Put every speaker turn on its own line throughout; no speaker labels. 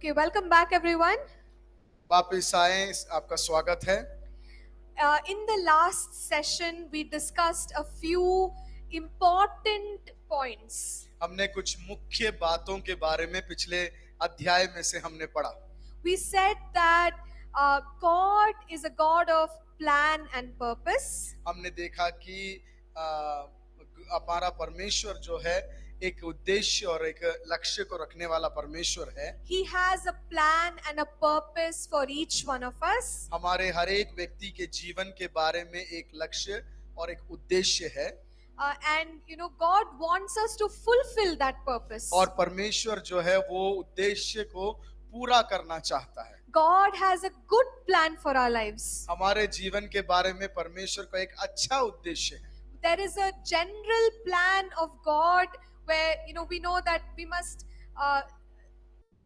Okay, welcome back everyone.
वापिस आए, आपका स्वागत है।
In the last session, we discussed a few important points.
हमने कुछ मुख्य बातों के बारे में पिछले अध्याय में से हमने पढ़ा।
We said that God is a God of plan and purpose.
हमने देखा कि हमारा परमेश्वर जो है एक उद्देश्य और एक लक्ष्य को रखने वाला परमेश्वर है।
He has a plan and a purpose for each one of us.
हमारे हर एक व्यक्ति के जीवन के बारे में एक लक्ष्य और एक उद्देश्य है।
And you know, God wants us to fulfill that purpose.
और परमेश्वर जो है वो उद्देश्य को पूरा करना चाहता है।
God has a good plan for our lives.
हमारे जीवन के बारे में परमेश्वर का एक अच्छा उद्देश्य है।
There is a general plan of God where we know that we must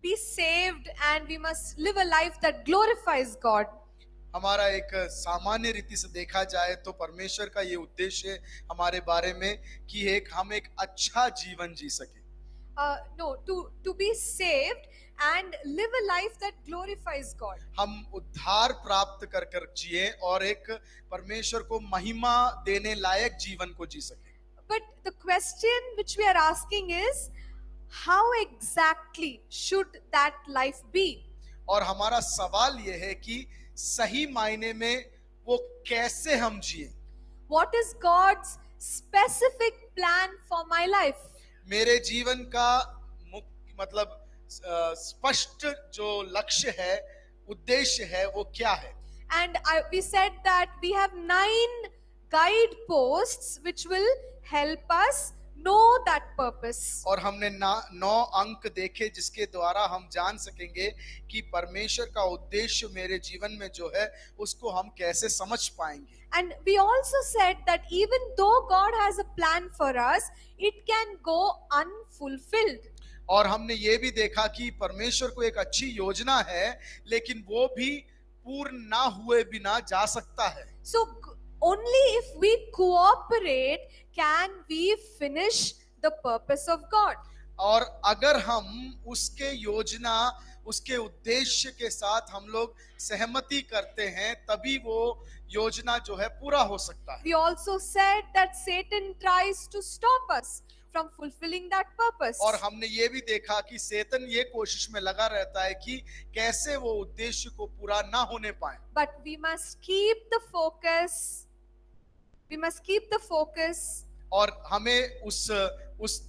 be saved and we must live a life that glorifies God.
हमारा एक सामान्य रीति से देखा जाए तो परमेश्वर का ये उद्देश्य हमारे बारे में कि हम एक अच्छा जीवन जी सके।
No, to be saved and live a life that glorifies God.
हम उद्धार प्राप्त कर कर जिए और एक परमेश्वर को महिमा देने लायक जीवन को जी सके।
But the question which we are asking is, how exactly should that life be?
और हमारा सवाल ये है कि सही मायने में वो कैसे हम जिए।
What is God's specific plan for my life?
मेरे जीवन का मतलब स्पष्ट जो लक्ष्य है, उद्देश्य है, वो क्या है?
And we said that we have 9 guideposts which will help us know that purpose.
और हमने 9 अंक देखे जिसके द्वारा हम जान सकेंगे कि परमेश्वर का उद्देश्य मेरे जीवन में जो है उसको हम कैसे समझ पाएंगे।
And we also said that even though God has a plan for us, it can go unfulfilled.
और हमने ये भी देखा कि परमेश्वर को एक अच्छी योजना है लेकिन वो भी पूर्ण ना हुए बिना जा सकता है।
So only if we cooperate can we finish the purpose of God.
और अगर हम उसके योजना, उसके उद्देश्य के साथ हम लोग सहमति करते हैं तभी वो योजना जो है पूरा हो सकता है।
We also said that Satan tries to stop us from fulfilling that purpose.
और हमने ये भी देखा कि शैतान ये कोशिश में लगा रहता है कि कैसे वो उद्देश्य को पूरा ना होने पाए।
But we must keep the focus. We must keep the focus.
और हमें उस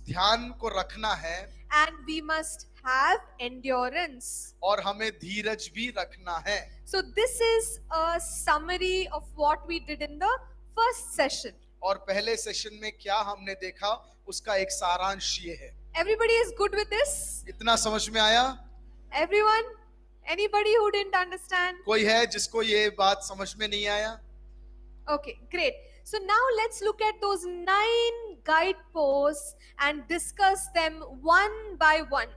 ध्यान को रखना है।
And we must have endurance.
और हमें धीरज भी रखना है।
So this is a summary of what we did in the first session.
और पहले सेशन में क्या हमने देखा उसका एक सारांश ये है।
Everybody is good with this?
इतना समझ में आया?
Everyone? Anybody who didn't understand?
कोई है जिसको ये बात समझ में नहीं आया?
Okay, great. So now let's look at those 9 guideposts and discuss them one by one.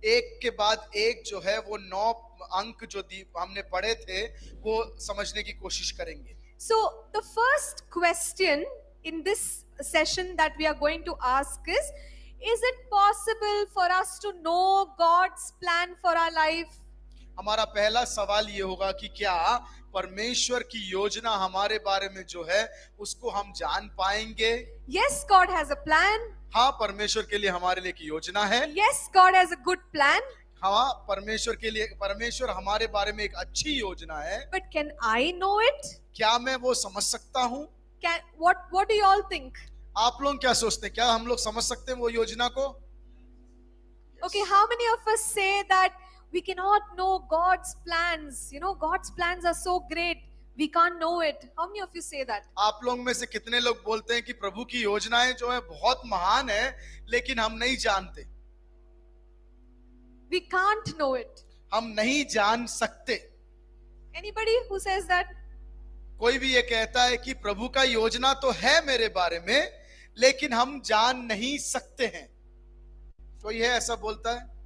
एक के बाद एक जो है वो 9 अंक जो हमने पढ़े थे वो समझने की कोशिश करेंगे।
So the first question in this session that we are going to ask is it possible for us to know God's plan for our life?
हमारा पहला सवाल ये होगा कि क्या परमेश्वर की योजना हमारे बारे में जो है उसको हम जान पाएंगे?
Yes, God has a plan.
हाँ, परमेश्वर के लिए हमारे लिए की योजना है।
Yes, God has a good plan.
हाँ, परमेश्वर हमारे बारे में एक अच्छी योजना है।
But can I know it?
क्या मैं वो समझ सकता हूँ?
What do you all think?
आप लोग क्या सोचते हैं? क्या हम लोग समझ सकते हैं वो योजना को?
Okay, how many of us say that we cannot know God's plans? You know, God's plans are so great, we can't know it. How many of you say that?
आप लोग में से कितने लोग बोलते हैं कि प्रभु की योजनाएं जो है बहुत महान है लेकिन हम नहीं जानते?
We can't know it.
हम नहीं जान सकते।
Anybody who says that?
कोई भी ये कहता है कि प्रभु का योजना तो है मेरे बारे में लेकिन हम जान नहीं सकते हैं। कोई है ऐसा बोलता है?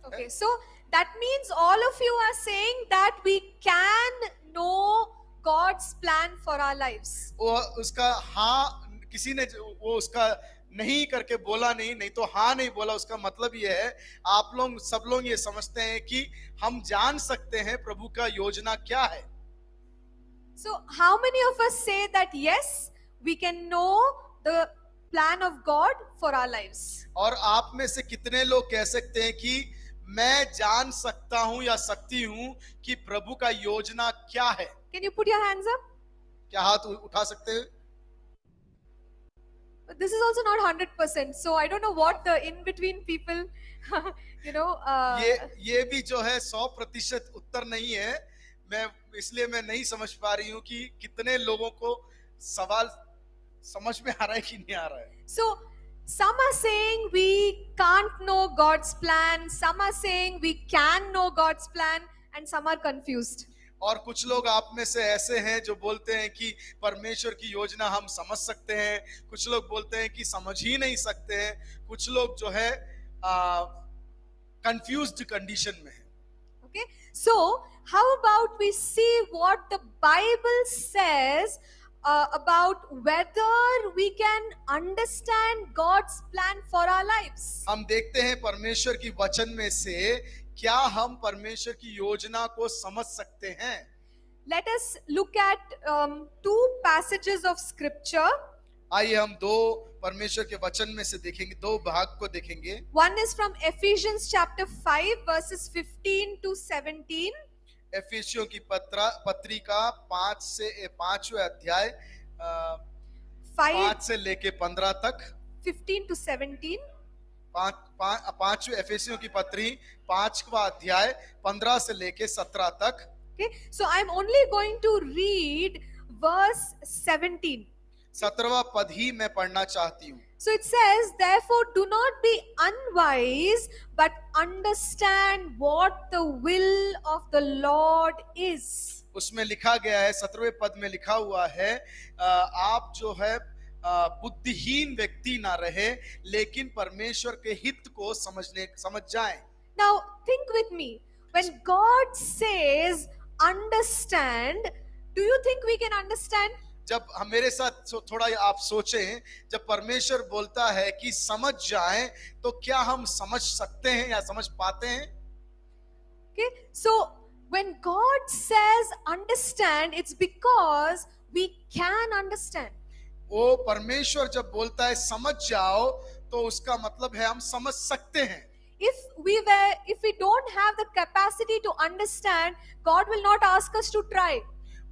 Okay, so that means all of you are saying that we can know God's plan for our lives.
वो उसका हाँ, किसी ने वो उसका नहीं करके बोला नहीं, नहीं तो हाँ नहीं बोला, उसका मतलब ये है आप लोग सब लोग ये समझते हैं कि हम जान सकते हैं प्रभु का योजना क्या है।
So, how many of us say that yes, we can know the plan of God for our lives?
और आप में से कितने लोग कह सकते हैं कि मैं जान सकता हूं या सकती हूं कि प्रभु का योजना क्या है?
Can you put your hands up?
क्या हाथ उठा सकते हैं?
But this is also not 100%. So, I don't know what the in between people, you know.
ये भी जो है 100% उत्तर नहीं है। मैं इसलिए मैं नहीं समझ पा रही हूं कि कितने लोगों को सवाल समझ में आ रहा है कि नहीं आ रहा है।
So, some are saying we can't know God's plan, some are saying we can know God's plan, and some are confused.
और कुछ लोग आप में से ऐसे हैं जो बोलते हैं कि परमेश्वर की योजना हम समझ सकते हैं, कुछ लोग बोलते हैं कि समझ ही नहीं सकते हैं, कुछ लोग जो है कंफ्यूज्ड कंडीशन में है।
Okay, so how about we see what the Bible says about whether we can understand God's plan for our lives?
हम देखते हैं परमेश्वर की वचन में से क्या हम परमेश्वर की योजना को समझ सकते हैं।
Let us look at two passages of scripture.
आइए हम दो परमेश्वर के वचन में से देखेंगे, दो भाग को देखेंगे।
One is from Ephesians chapter 5 verses 15 to 17.
एफिसियों की पत्रिका 5वें अध्याय 5 से लेके 15 तक।
15 to 17.
पांचवें एफिसियों की पत्री 5वां अध्याय 15 से लेके 17 तक।
Okay, so I'm only going to read verse 17.
17वां पद ही मैं पढ़ना चाहती हूँ।
So it says, therefore do not be unwise, but understand what the will of the Lord is.
उसमें लिखा गया है, 17वें पद में लिखा हुआ है, आप जो है बुद्धिहीन व्यक्ति ना रहे, लेकिन परमेश्वर के हित को समझ जाएं।
Now think with me, when God says understand, do you think we can understand?
जब हम मेरे साथ थोड़ा आप सोचें, जब परमेश्वर बोलता है कि समझ जाएं, तो क्या हम समझ सकते हैं या समझ पाते हैं?
Okay, so when God says understand, it's because we can understand.
वो परमेश्वर जब बोलता है समझ जाओ, तो उसका मतलब है हम समझ सकते हैं।
If we don't have the capacity to understand, God will not ask us to try.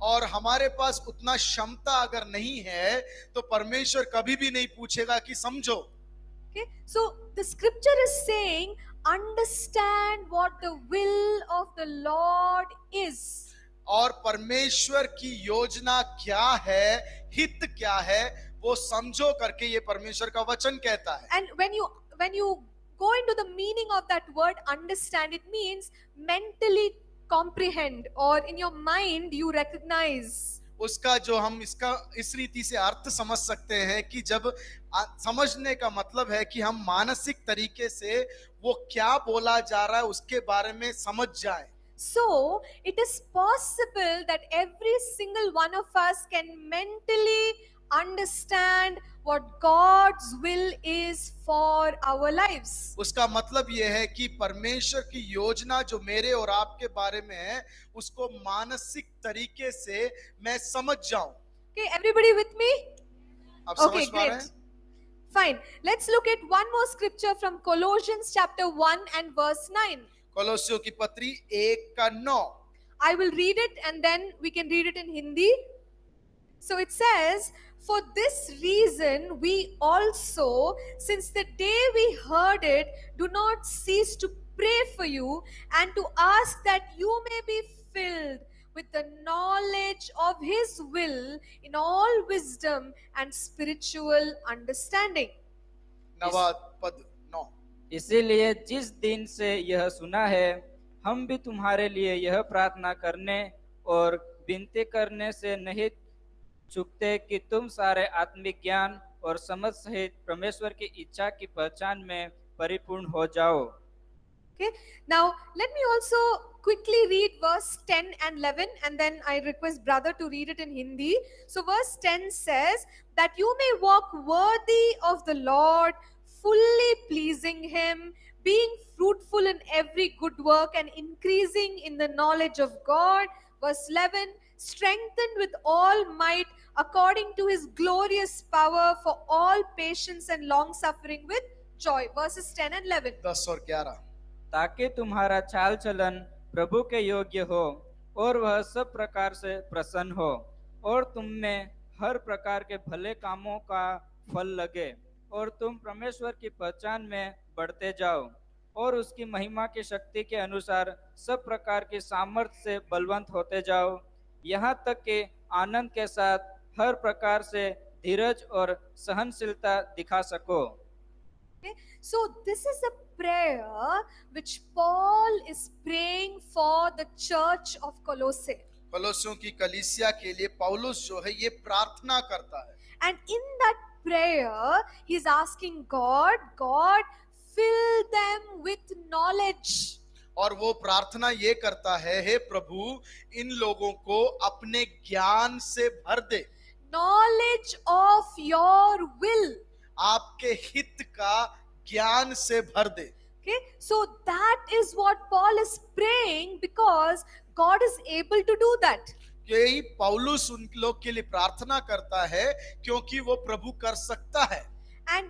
और हमारे पास उतना क्षमता अगर नहीं है, तो परमेश्वर कभी भी नहीं पूछेगा कि समझो।
Okay, so the scripture is saying, understand what the will of the Lord is.
और परमेश्वर की योजना क्या है, हित क्या है, वो समझो करके ये परमेश्वर का वचन कहता है।
And when you go into the meaning of that word understand, it means mentally comprehend, or in your mind you recognize.
उसका जो हम इसका इस रीति से अर्थ समझ सकते हैं कि जब समझने का मतलब है कि हम मानसिक तरीके से वो क्या बोला जा रहा है उसके बारे में समझ जाएं।
So it is possible that every single one of us can mentally understand what God's will is for our lives.
उसका मतलब यह है कि परमेश्वर की योजना जो मेरे और आपके बारे में है, उसको मानसिक तरीके से मैं समझ जाऊं।
Okay, everybody with me?
आप
Okay,
समझ पा रहे
great.
हैं?
Fine. Let's look at one more scripture from Colossians chapter 1 and verse 9.
कोलोसियों की पत्री 1:9।
I will read it and then we can read it in Hindi. So it says, for this reason we also, since the day we heard it, do not cease to pray for you and to ask that you may be filled with the knowledge of His will in all wisdom and spiritual understanding.
नवा पद 9।
इसीलिए जिस दिन से यह सुना है, हम भी तुम्हारे लिए यह प्रार्थना करने और विनती करने से नहीं चूकते कि तुम सारे आत्मिक ज्ञान और समझ सहित परमेश्वर की इच्छा की पहचान में परिपूर्ण हो जाओ।
Okay, now let me also quickly read verse 10 and 11, and then I request brother to read it in Hindi. So verse 10 says, that you may walk worthy of the Lord, fully pleasing Him, being fruitful in every good work and increasing in the knowledge of God. Verse 11, strengthened with all might according to His glorious power for all patience and long suffering with joy. Verses 10 and 11.
10 और 11।
ताकि तुम्हारा चाल चलन प्रभु के योग्य हो और वह सब प्रकार से प्रसन्न हो और तुम में हर प्रकार के भले कामों का फल लगे और तुम परमेश्वर की पहचान में बढ़ते जाओ और उसकी महिमा की शक्ति के अनुसार सब प्रकार की सामर्थ्य से बलवंत होते जाओ, यहाँ तक कि आनंद के साथ हर प्रकार से धीरज और सहनशीलता दिखा सको।
Okay? So this is a prayer which Paul is praying for the church of Colossae.
कलोसियों की कलीसिया के लिए पौलुस जो है ये प्रार्थना करता है,
And in that prayer, he's asking God, fill them with knowledge.
और वो प्रार्थना ये करता है, हे प्रभु इन लोगों को अपने ज्ञान से भर दे,
Knowledge of your will.
आपके हित का ज्ञान से भर दे।
Okay, so that is what Paul is praying because God is able to do that.
यही पौलुस उन लोग के लिए प्रार्थना करता है क्योंकि वो प्रभु कर सकता है।
And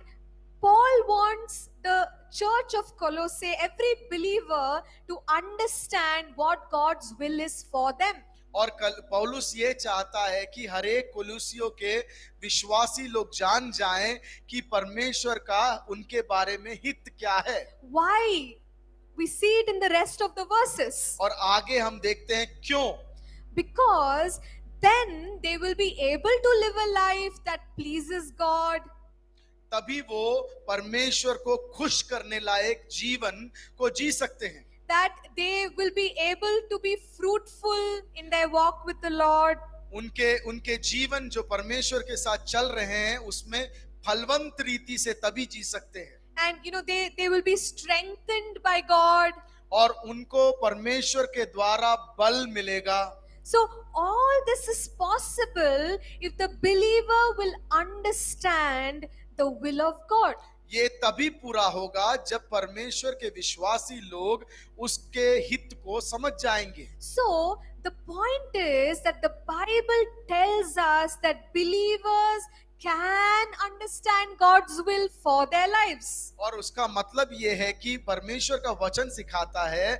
Paul wants the church of Colossae, every believer, to understand what God's will is for them.
और पौलुस ये चाहता है कि हर एक कोलोसियों के विश्वासी लोग जान जाएं कि परमेश्वर का उनके बारे में हित क्या है।
Why? We see it in the rest of the verses.
और आगे हम देखते हैं क्यों।
Because then they will be able to live a life that pleases God.
तभी वो परमेश्वर को खुश करने लायक जीवन को जी सकते हैं।
That they will be able to be fruitful in their walk with the Lord.
उनके जीवन जो परमेश्वर के साथ चल रहे हैं उसमें फलवंत रीति से तभी जी सकते हैं।
And they will be strengthened by God.
और उनको परमेश्वर के द्वारा बल मिलेगा।
So all this is possible if the believer will understand the will of God.
ये तभी पूरा होगा जब परमेश्वर के विश्वासी लोग उसके हित को समझ जाएंगे।
So the point is that the Bible tells us that believers can understand God's will for their lives.
और उसका मतलब ये है कि परमेश्वर का वचन सिखाता है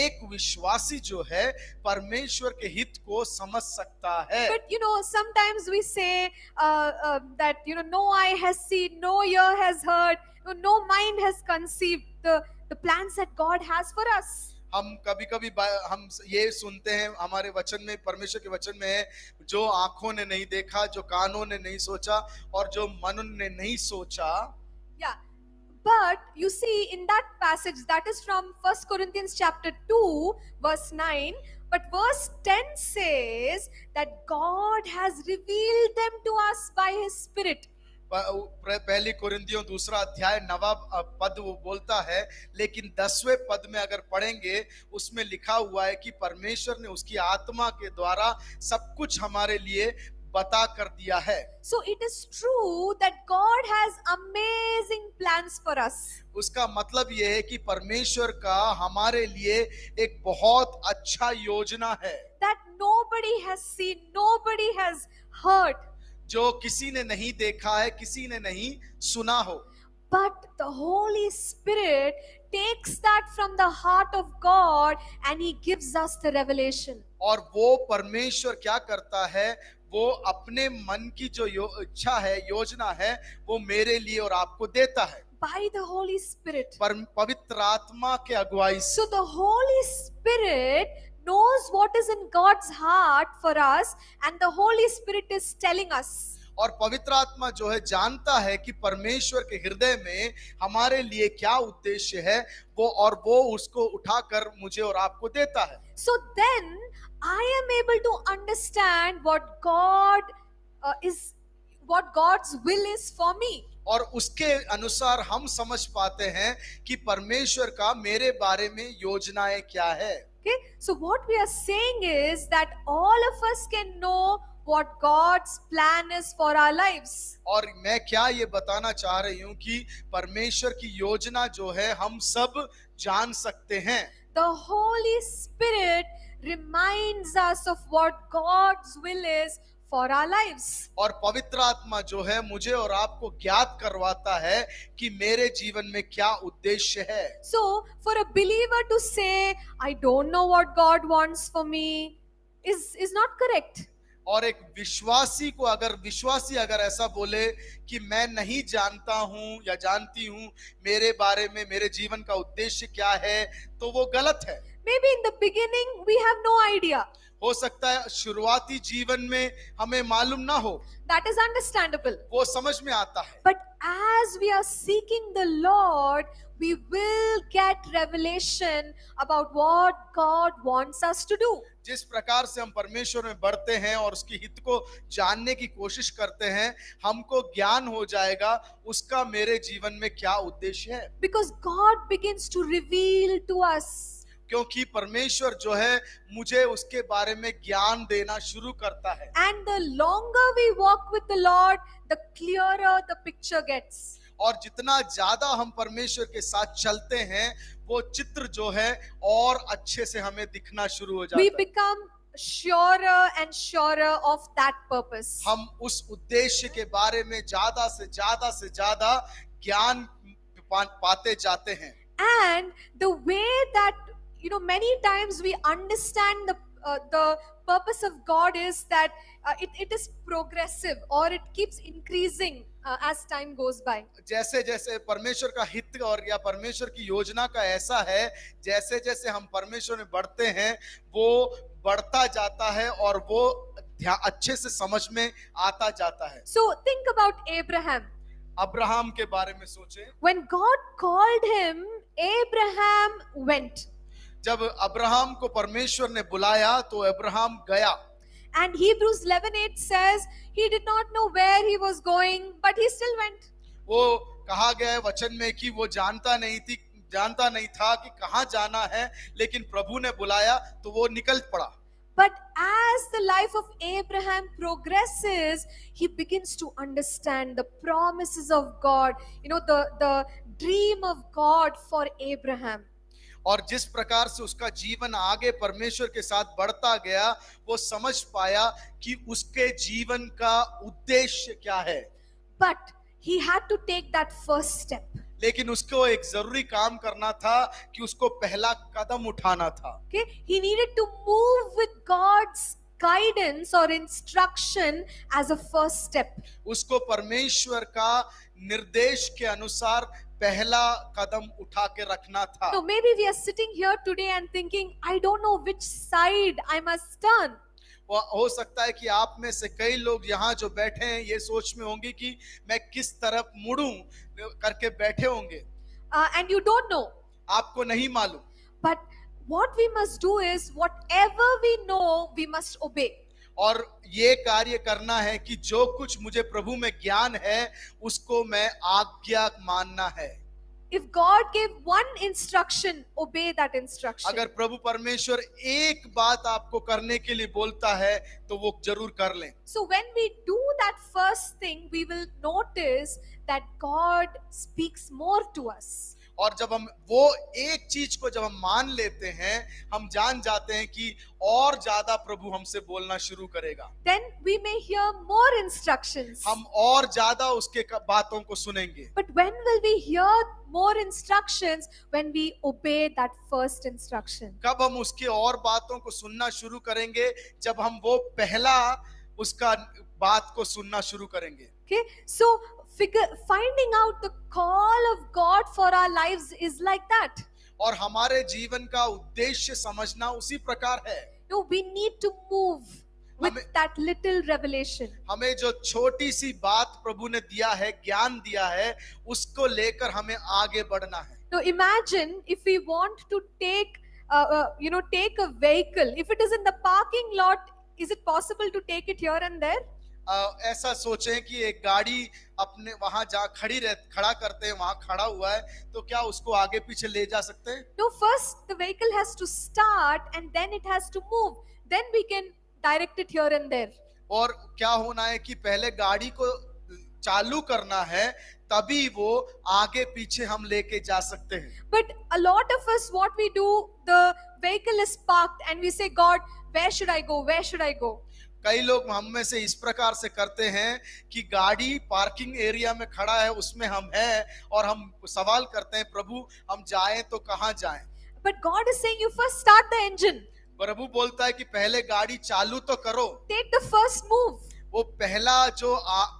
एक विश्वासी जो है परमेश्वर के हित को समझ सकता है।
But sometimes we say that no eye has seen, no ear has heard, no mind has conceived the plans that God has for us.
हम कभी-कभी हम ये सुनते हैं हमारे वचन में, परमेश्वर के वचन में है, जो आंखों ने नहीं देखा, जो कानों ने नहीं सोचा और जो मन ने नहीं सोचा।
Yeah, but you see in that passage, that is from 1 Corinthians chapter 2 verse 9, but verse 10 says that God has revealed them to us by His Spirit.
पहली कुरिन्थियों दूसरा अध्याय 9वां पद वो बोलता है, लेकिन 10वें पद में अगर पढ़ेंगे उसमें लिखा हुआ है कि परमेश्वर ने उसकी आत्मा के द्वारा सब कुछ हमारे लिए बता कर दिया है।
So it is true that God has amazing plans for us.
उसका मतलब ये है कि परमेश्वर का हमारे लिए एक बहुत अच्छा योजना है।
That nobody has seen, nobody has heard.
जो किसी ने नहीं देखा है, किसी ने नहीं सुना हो।
But the Holy Spirit takes that from the heart of God and He gives us the revelation.
और वो परमेश्वर क्या करता है, वो अपने मन की जो इच्छा है, योजना है, वो मेरे लिए और आपको देता है
By the Holy Spirit.
पवित्र आत्मा के अगुवाई से।
So the Holy Spirit knows what is in God's heart for us and the Holy Spirit is telling us.
और पवित्र आत्मा जो है जानता है कि परमेश्वर के हृदय में हमारे लिए क्या उद्देश्य है, वो उसको उठाकर मुझे और आपको देता है।
So then I am able to understand what God's will is for me.
और उसके अनुसार हम समझ पाते हैं कि परमेश्वर का मेरे बारे में योजनाएं क्या है।
Okay, so what we are saying is that all of us can know what God's plan is for our lives.
और मैं क्या ये बताना चाह रही हूँ कि परमेश्वर की योजना जो है हम सब जान सकते हैं.
The Holy Spirit reminds us of what God's will is for our lives.
और पवित्र आत्मा जो है मुझे और आपको ज्ञात करवाता है कि मेरे जीवन में क्या उद्देश्य है.
So, for a believer to say, I don't know what God wants for me, is not correct.
और एक विश्वासी अगर ऐसा बोले कि मैं नहीं जानता हूं या जानती हूं मेरे बारे में मेरे जीवन का उद्देश्य क्या है, तो वो गलत है.
Maybe in the beginning we have no idea.
हो सकता है शुरुआती जीवन में हमें मालूम ना हो,
That is understandable.
वो समझ में आता है.
But as we are seeking the Lord, we will get revelation about what God wants us to do.
जिस प्रकार से हम परमेश्वर में बढ़ते हैं और उसकी हित को जानने की कोशिश करते हैं, हमको ज्ञान हो जाएगा उसका मेरे जीवन में क्या उद्देश्य है.
Because God begins to reveal to us.
क्योंकि परमेश्वर जो है मुझे उसके बारे में ज्ञान देना शुरू करता है.
And the longer we walk with the Lord, the clearer the picture gets.
और जितना ज्यादा हम परमेश्वर के साथ चलते हैं, वो चित्र जो है और अच्छे से हमें दिखना शुरू हो जाता
We
है.
become surer and surer of that purpose.
हम उस उद्देश्य के बारे में ज्यादा से ज्यादा ज्ञान पाते जाते हैं.
And the way that, many times we understand the purpose of God is that it is progressive, or it keeps increasing as time goes by.
जैसे जैसे परमेश्वर का हित और या परमेश्वर की योजना का ऐसा है, जैसे जैसे हम परमेश्वर में बढ़ते हैं वो बढ़ता जाता है और वो अच्छे से समझ में आता जाता है.
So think about Abraham.
Abraham के बारे में सोचें.
When God called him, Abraham went.
जब अब्राहम को परमेश्वर ने बुलाया तो अब्राहम गया.
And Hebrews 11:8 says he did not know where he was going, but he still went.
वो कहा गया है वचन में कि वो जानता नहीं था कि कहाँ जाना है, लेकिन प्रभु ने बुलाया तो वो निकल पड़ा.
But as the life of Abraham progresses, he begins to understand the promises of God, the dream of God for Abraham.
और जिस प्रकार से उसका जीवन आगे परमेश्वर के साथ बढ़ता गया, वो समझ पाया कि उसके जीवन का उद्देश्य क्या है.
But he had to take that first step.
लेकिन उसको एक जरूरी काम करना था कि उसको पहला कदम उठाना था.
Okay, he needed to move with God's guidance or instruction as a first step.
उसको परमेश्वर का निर्देश के अनुसार पहला कदम उठा के रखना था.
So maybe we are sitting here today and thinking, I don't know which side I must turn.
वो हो सकता है कि आप में से कई लोग यहाँ जो बैठे हैं ये सोच में होंगे कि मैं किस तरफ मुड़ूं करके बैठे होंगे.
And you don't know.
आपको नहीं मालूम.
But what we must do is, whatever we know, we must obey.
और ये कार्य करना है कि जो कुछ मुझे प्रभु में ज्ञान है उसको मैं आज्ञा मानना है.
If God gave one instruction, obey that instruction.
अगर प्रभु परमेश्वर एक बात आपको करने के लिए बोलता है तो वो जरूर कर लें.
So when we do that first thing, we will notice that God speaks more to us.
और जब हम वो एक चीज को जब हम मान लेते हैं, हम जान जाते हैं कि और ज्यादा प्रभु हमसे बोलना शुरू करेगा.
Then we may hear more instructions.
हम और ज्यादा उसके बातों को सुनेंगे.
But when will we hear more instructions? When we obey that first instruction.
कब हम उसके और बातों को सुनना शुरू करेंगे? जब हम वो पहला उसका बात को सुनना शुरू करेंगे.
Okay, so finding out the call of God for our lives is like that.
और हमारे जीवन का उद्देश्य समझना उसी प्रकार है.
No, we need to move with that little revelation.
हमें जो छोटी सी बात प्रभु ने दिया है, ज्ञान दिया है, उसको लेकर हमें आगे बढ़ना है.
Now imagine if we want to take a vehicle. If it is in the parking lot, is it possible to take it here and there?
ऐसा सोचें कि एक गाड़ी अपने वहां खड़ा करते हैं, वहां खड़ा हुआ है, तो क्या उसको आगे पीछे ले जा सकते हैं?
No, first the vehicle has to start and then it has to move. Then we can direct it here and there.
और क्या होना है कि पहले गाड़ी को चालू करना है, तभी वो आगे पीछे हम लेके जा सकते हैं।
But a lot of us, what we do, the vehicle is parked and we say, God, where should I go? Where should I go?
कई लोग हम में से इस प्रकार से करते हैं कि गाड़ी पार्किंग एरिया में खड़ा है, उसमें हम हैं और हम सवाल करते हैं, प्रभु हम जाएं तो कहां जाएं।
But God is saying, you first start the engine.
प्रभु बोलता है कि पहले गाड़ी चालू तो करो,
Take the first move.
वो पहला जो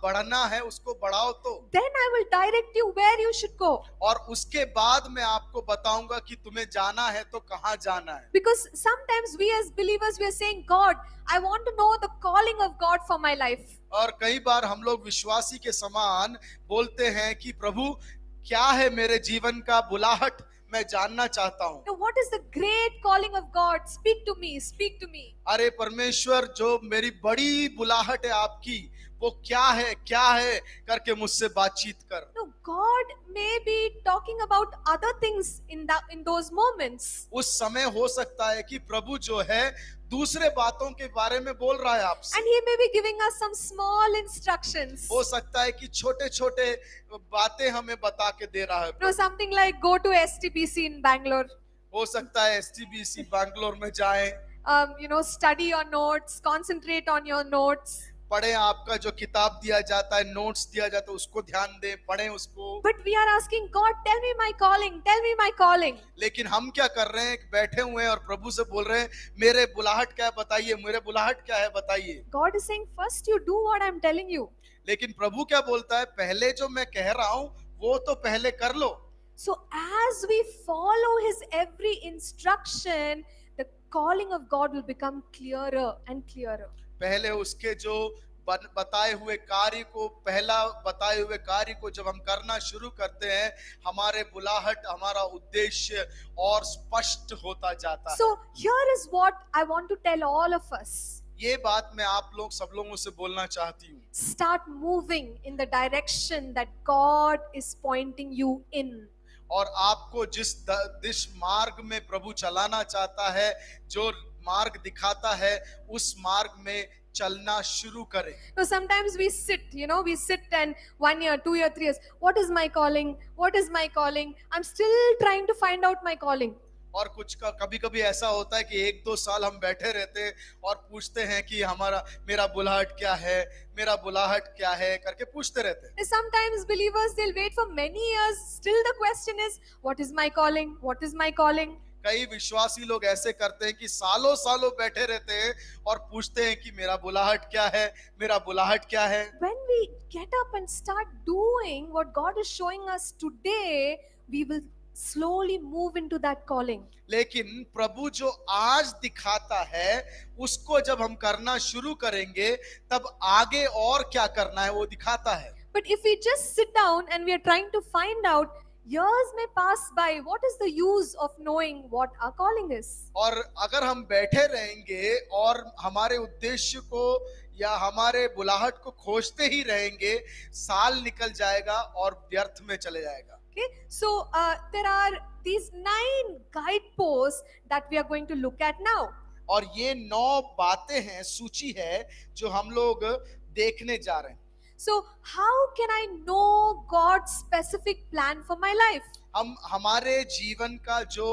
बढ़ना है उसको बढ़ाओ तो,
Then I will direct you where you should go.
और उसके बाद मैं आपको बताऊंगा कि तुम्हें जाना है तो कहां जाना है।
Because sometimes we as believers, we are saying, God, I want to know the calling of God for my life.
और कई बार हम लोग विश्वासी के समान बोलते हैं कि प्रभु क्या है मेरे जीवन का बुलाहट, मैं जानना चाहता हूं।
Now, what is the great calling of God? Speak to me, speak to me.
अरे परमेश्वर, जो मेरी बड़ी बुलाहट है आपकी, वो क्या है करके मुझसे बातचीत कर।
No, God may be talking about other things in those moments.
उस समय हो सकता है कि प्रभु जो है दूसरे बातों के बारे में बोल रहा है आपसे।
And He may be giving us some small instructions.
हो सकता है कि छोटे छोटे बातें हमें बता के दे रहा है।
No, something like go to STPC in Bangalore.
हो सकता है STBC बैंगलोर में जाएं,
Study your notes, concentrate on your notes.
पढ़ें, आपका जो किताब दिया जाता है, नोट्स दिया जाता है, उसको ध्यान दें, पढ़ें उसको।
But we are asking God, tell me my calling, tell me my calling.
लेकिन हम क्या कर रहे हैं, बैठे हुए हैं और प्रभु से बोल रहे हैं, मेरे बुलाहट क्या है बताइए, मेरे बुलाहट क्या है बताइए।
God is saying, first you do what I'm telling you.
लेकिन प्रभु क्या बोलता है, पहले जो मैं कह रहा हूं वो तो पहले कर लो।
So as we follow His every instruction, the calling of God will become clearer and clearer.
पहले उसके जो बताए हुए कार्य को, पहला बताए हुए कार्य को जब हम करना शुरू करते हैं, हमारे बुलाहट, हमारा उद्देश्य और स्पष्ट होता जाता है।
So here is what I want to tell all of us.
ये बात मैं आप लोग सब लोगों से बोलना चाहती हूँ।
Start moving in the direction that God is pointing you in.
और आपको जिस मार्ग में प्रभु चलाना चाहता है, जो मार्ग दिखाता है, उस मार्ग में चलना शुरू करें।
So sometimes we sit and 1 year, 2 year, 3 years. What is my calling? What is my calling? I'm still trying to find out my calling.
और कुछ का कभी कभी ऐसा होता है कि 1-2 साल हम बैठे रहते हैं और पूछते हैं कि मेरा बुलाहट क्या है, मेरा बुलाहट क्या है करके पूछते रहते हैं।
Sometimes believers, they'll wait for many years. Still the question is, what is my calling? What is my calling?
कई विश्वासी लोग ऐसे करते हैं कि सालों सालों बैठे रहते हैं और पूछते हैं कि मेरा बुलाहट क्या है, मेरा बुलाहट क्या है।
When we get up and start doing what God is showing us today, we will slowly move into that calling.
लेकिन प्रभु जो आज दिखाता है, उसको जब हम करना शुरू करेंगे, तब आगे और क्या करना है वो दिखाता है।
But if we just sit down and we are trying to find out, years may pass by. What is the use of knowing what our calling is?
और अगर हम बैठे रहेंगे और हमारे उद्देश्य को या हमारे बुलाहट को खोजते ही रहेंगे, साल निकल जाएगा और व्यर्थ में चले जाएगा।
Okay, so there are these 9 guideposts that we are going to look at now.
और ये 9 बातें हैं, सूची है जो हम लोग देखने जा रहे हैं।
So how can I know God's specific plan for my life?
हम हमारे जीवन का जो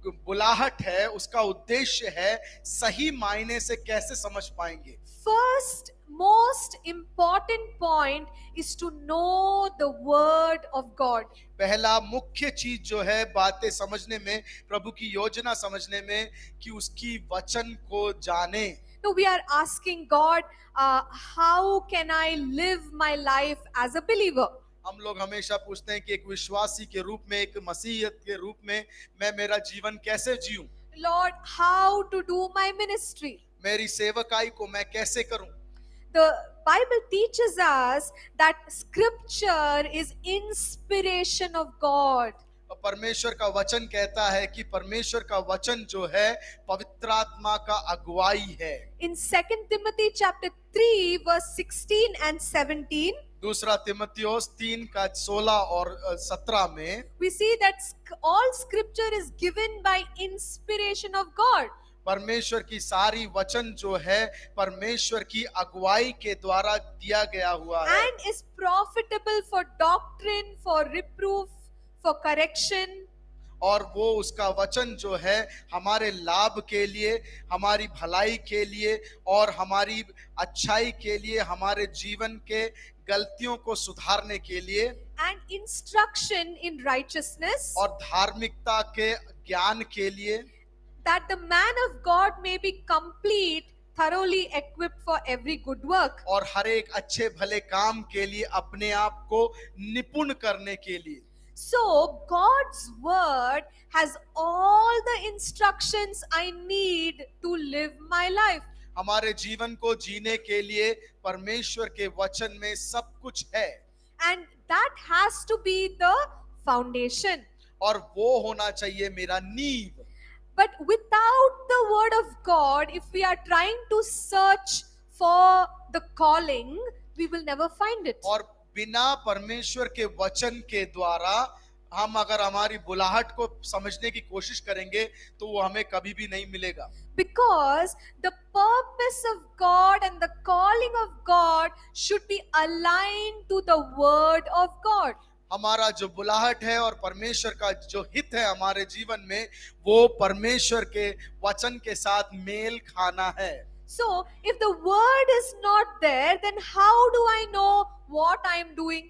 बुलाहट है, उसका उद्देश्य है, सही मायने से कैसे समझ पाएंगे?
First, most important point is to know the word of God.
पहला मुख्य चीज जो है बातें समझने में, प्रभु की योजना समझने में, कि उसकी वचन को जाने।
No, we are asking God, how can I live my life as a believer?
हम लोग हमेशा पूछते हैं कि एक विश्वासी के रूप में, एक मसीहियत के रूप में मैं मेरा जीवन कैसे जीऊं?
Lord, how to do my ministry?
मेरी सेवकाई को मैं कैसे करूं?
The Bible teaches us that scripture is inspiration of God.
परमेश्वर का वचन कहता है कि परमेश्वर का वचन जो है पवित्र आत्मा का अगुवाई है।
In 2 Timothy chapter 3 verse 16 and 17,
दूसरा तिमुथियुस 3 का 16 और 17 में
we see that all scripture is given by inspiration of God.
परमेश्वर की सारी वचन जो है परमेश्वर की अगुवाई के द्वारा दिया गया हुआ है
and is profitable for doctrine, for reproof, for correction.
और वो उसका वचन जो है हमारे लाभ के लिए, हमारी भलाई के लिए और हमारी अच्छाई के लिए, हमारे जीवन के गलतियों को सुधारने के लिए
And instruction in righteousness,
और धार्मिकता के ज्ञान के लिए,
that the man of God may be complete, thoroughly equipped for every good work.
और हर एक अच्छे भले काम के लिए अपने आप को निपुण करने के लिए।
So, God's word has all the instructions I need to live my life.
हमारे जीवन को जीने के लिए परमेश्वर के वचन में सब कुछ है
And that has to be the foundation.
और वो होना चाहिए मेरा नींव।
But without the word of God, if we are trying to search for the calling, we will never find it.
और बिना परमेश्वर के वचन के द्वारा हम अगर हमारी बुलाहट को समझने की कोशिश करेंगे तो वो हमें कभी भी नहीं मिलेगा।
Because the purpose of God and the calling of God should be aligned to the word of God.
हमारा जो बुलाहट है और परमेश्वर का जो हित है हमारे जीवन में वो परमेश्वर के वचन के साथ मेल खाना है।
So, if the word is not there, then how do I know what I am doing?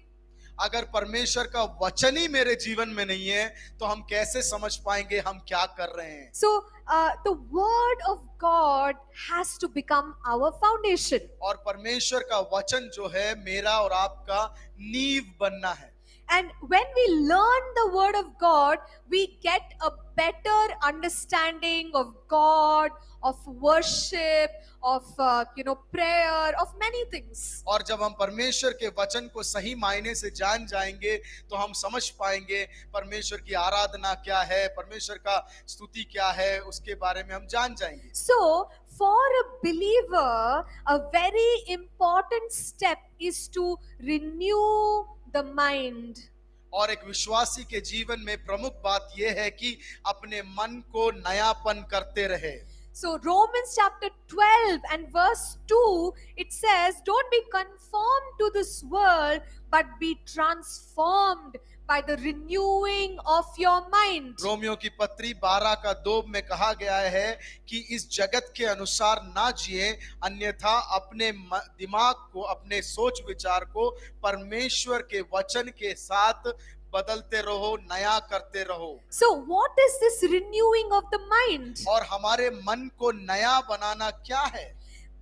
अगर परमेश्वर का वचन ही मेरे जीवन में नहीं है तो हम कैसे समझ पाएंगे हम क्या कर रहे हैं।
So, the word of God has to become our foundation.
और परमेश्वर का वचन जो है मेरा और आपका नींव बनना है।
And when we learn the word of God, we get a better understanding of God, of worship, of prayer, of many things.
और जब हम परमेश्वर के वचन को सही मायने से जान जाएंगे तो हम समझ पाएंगे परमेश्वर की आराधना क्या है, परमेश्वर का स्तुति क्या है, उसके बारे में हम जान जाएंगे।
So, for a believer, a very important step is to renew the mind.
और एक विश्वासी के जीवन में प्रमुख बात यह है कि अपने मन को नयापन करते रहे।
So, Romans chapter 12 and verse 2, it says, don't be conformed to this world, but be transformed by the renewing of your mind.
Romeo की पत्री 12 का 2 में कहा गया है कि इस जगत के अनुसार ना जिए, अन्यथा अपने दिमाग को, अपने सोच विचार को परमेश्वर के वचन के साथ बदलते रहो, नया करते रहो।
So, what is this renewing of the mind?
और हमारे मन को नया बनाना क्या है?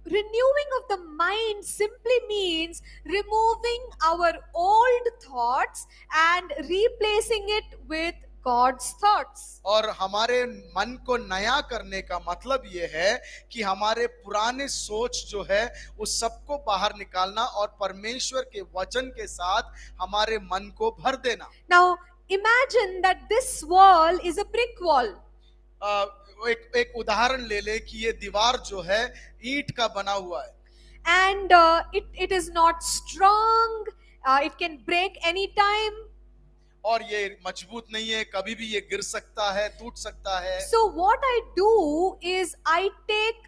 Renewing of the mind simply means removing our old thoughts and replacing it with God's thoughts.
और हमारे मन को नया करने का मतलब ये है कि हमारे पुराने सोच जो है उस सबको बाहर निकालना और परमेश्वर के वचन के साथ हमारे मन को भर देना।
Now, imagine that this wall is a brick wall.
एक उदाहरण ले ले कि ये दीवार जो है ईंट का बना हुआ है
And it is not strong, it can break any time.
और ये मजबूत नहीं है, कभी भी ये गिर सकता है, टूट सकता है।
So what I do is I take